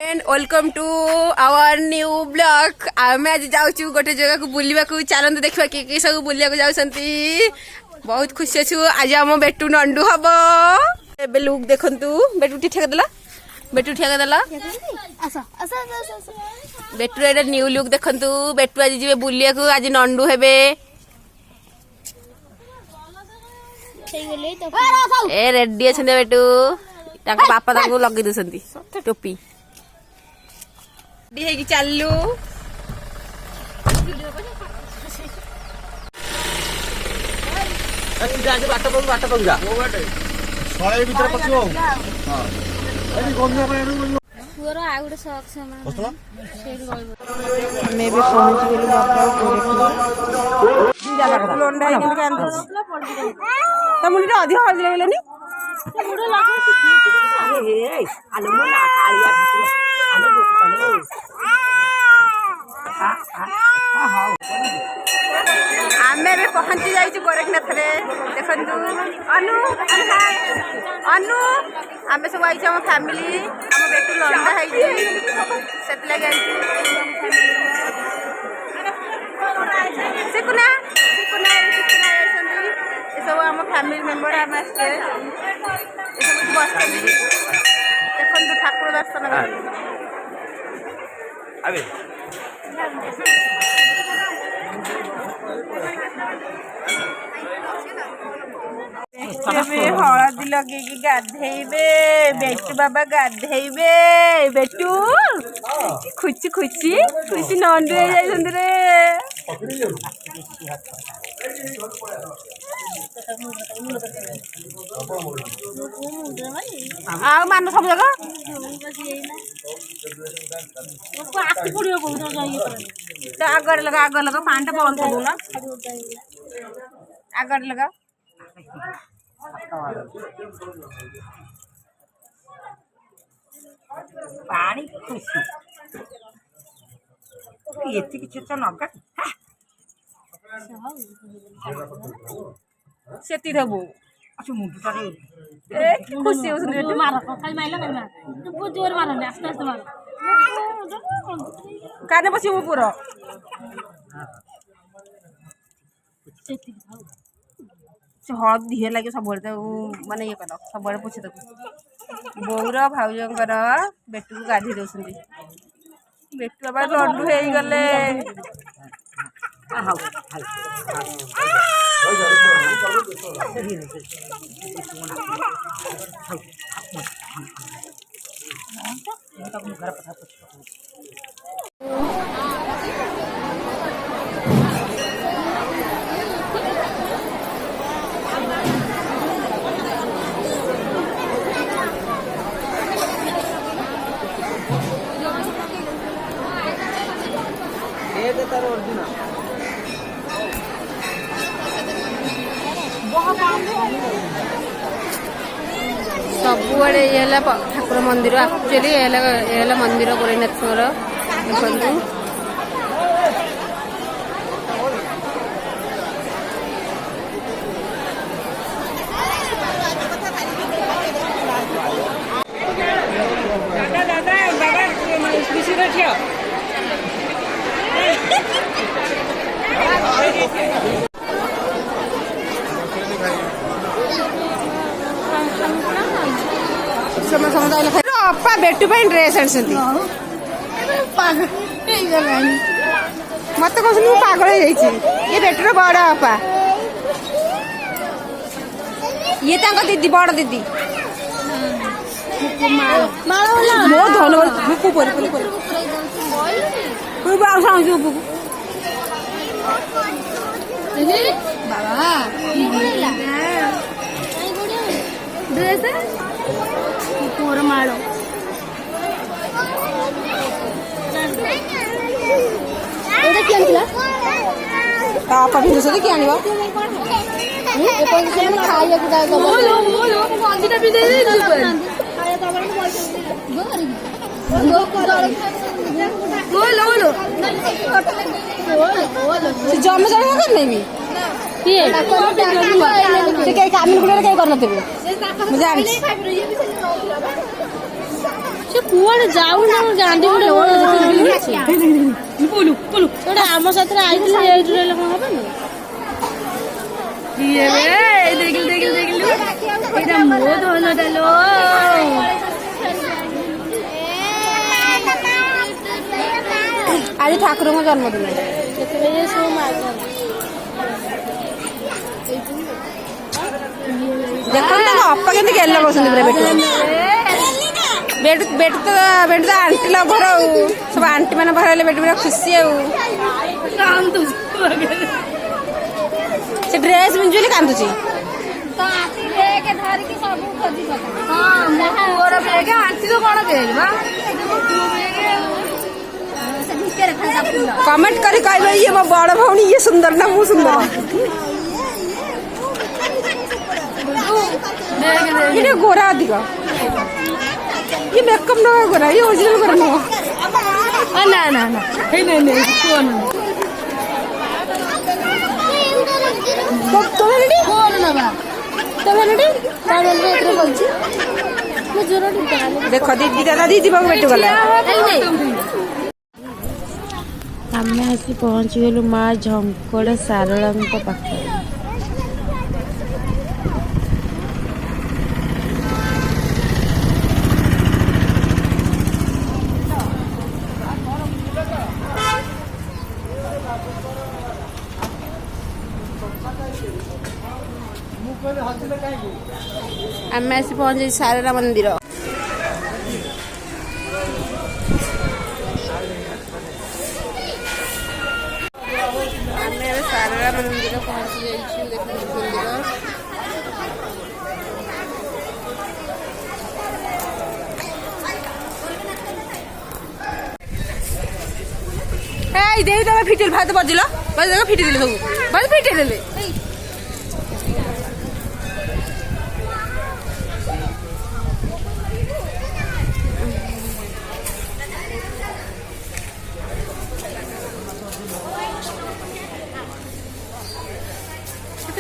And welcome to our new blog. आम आज जाऊँ गोटे जगह को बुलवा चलते देखा किए सब बुलिया जाऊँगी। बहुत खुशी अच्छु आज आम बेटू नंडू हम ए लुक देखु बेटू ठीक देला बेटू ठीक देला बेटू एटा न्यू लुक देखु बेटू आज जी बुलिया आज नंडू हेबे ए रेडी अच्छा बेटू बापा लगे दूसरी टोपी चलू मुझे अधिक हल्दी लगेनि आमे भी पहुंची जाइए गोरखनाथ देखु अनु अनु आम सब आई आम फैमिली आम बेटू लंडा है सिकुना सिकुना सब आम फैमिली मेंबर आम आसते बस देखु ठाकुर दर्शन हलदी लगे गाधेबे बेटू बाबा गाधेबे बेटू खुशी खुशी खुशी नंदू रे आ मान सब जगह आगर लगा पानी टा बंद कर दूना आगर लगा पानी खुशी ये किसी नगा सेती देबू अच्छा मुंडा खुशी काने बस पूरा हल्दी लगे सब माने ये कर सब पूछे तक बोर भाउजर बेटू को गाधी दौरान बेटू बाबा लड्डू हो गले सबुआड़े ये ठाकुर मंदिर एक्चुअली ये मंदिर गोरखनाथ देखु अपा बेटू ड्रेस आनी मत कह पागल ये बेटूर बड़ अपा ये दीदी बड़ दीदी बहुत धन्यवाद पूरा मारो पापा भी दूसरे क्या आनिबा जम जगह कर नहीं काम कर से कुआड़े जाऊ ना गांधी बोलू बोलू छोड़ा आम साथ आइले एइट रे लोग हबे ये रे देखिल देखिल देखिल एटा मो धन दलो आज ठाकुर को जन्मदिन केतबे सो मार देखो तो अप्पा के गेल बसंत बेट बेट बेट तो बेट तो आंटी लभर सब आंटी मैंने भरले बेट पूरा खुशी से ड्रेस मिंजुली कांदुची तो आंटी लेके धर के सब खोजी हां मोर बेग आंटी तो कोन बेग बा से भीतर खासा फूल कमेंट करी कहबे ये मो बड़ भौणी ये सुंदर ना मु सुंदर ये गोरा अधिक ये मेकअप ना गोरा ये ओरिजिनल गोरा ना ना ना ना हे नहीं कौन तो रेडी कौन ना बा तो रेडी तारे एतरे बोलछी मु जरूर डाल देखो दीदी दादा दीदी बाबू बेटू गला आमे आसी पहुंची गेलु मां झंकड़ सारळांक पाखे आम आसी पहुंचे सारला मंदिर सारला मंदिर पहुंची जाइए मंदिर दे फिटिल भात बजल बज फिटी देले सब बज फिटी देले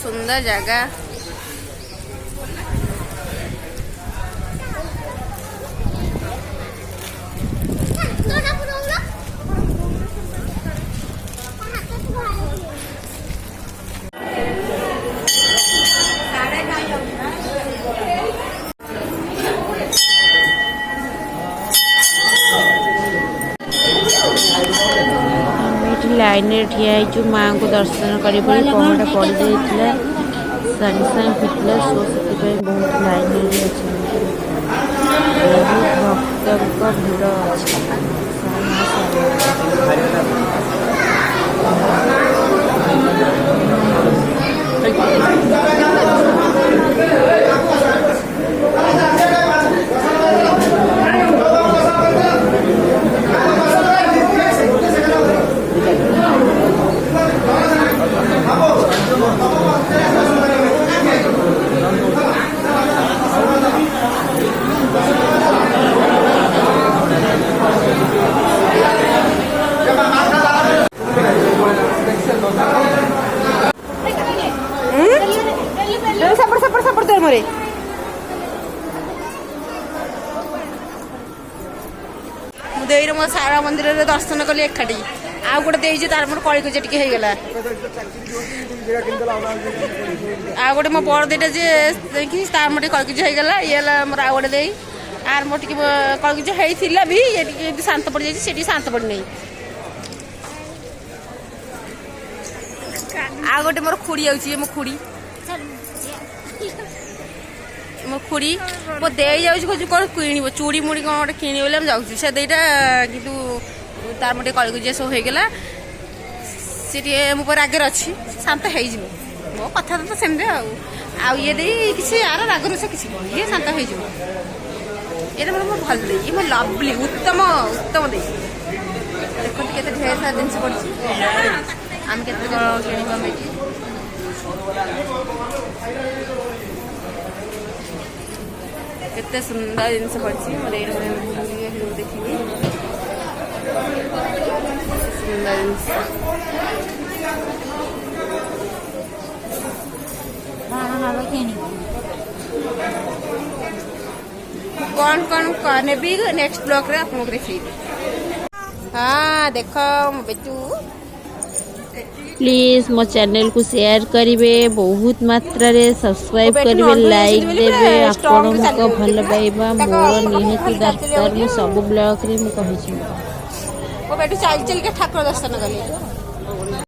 सुंदर जगह लाइन रे ठिया है माँ को दर्शन कर पहटा पड़ जाइए सागे सागे फिटला सो से बहुत लाइन रे भक्त भिड़ मोरे मुझे मो सारा मंदिर रे दर्शन कली एकाठी आ गोटे देजी तार मोर कली कजे टिके हेगला आ गोटे मो बड़ देटा जे देखि तार मोर कली कजे हेगला ये मोर आ गोटे देई आर मोर टिके कली कजे हेइथिला भी ये टिके शांत पड़ जाई सेठी शांत पड़ नै आ गोटे मोर खुड़ी आउची मो खुड़ी मो खुड़ी मो दे जाऊँ कौन किण चूड़ी मुड़ी कौन गोटे किण बोले जाऊँ से देटा कितु तार मोटे कलगुजिया सब होगला सी मो पर आगे अच्छी शांत हो मो कथा तो सेमती आउ ये दे किसी यार राग रुषा किसी ये शांत हो ये मोर भल दे ये मोर लवली उत्तम उत्तम दे देखते के ढेर सारा जिन पड़ी आम के कि केते सुंदर जिनस पड़ी देखिए सुंदर जिनस कौन नेबी नेक्स्ट ब्लॉग रे आपको देखी। हाँ देख मो बेटू प्लीज मो चैनल को शेयर करिवे बहुत मात्रा रे सब्सक्राइब करिवे लाइक देबे आपण को भल पाइबा मोर निहित दरकार मु सब ब्लॉग रे मु कहि छी। वो बेटू चल चल के ठाकुर दर्शन कली।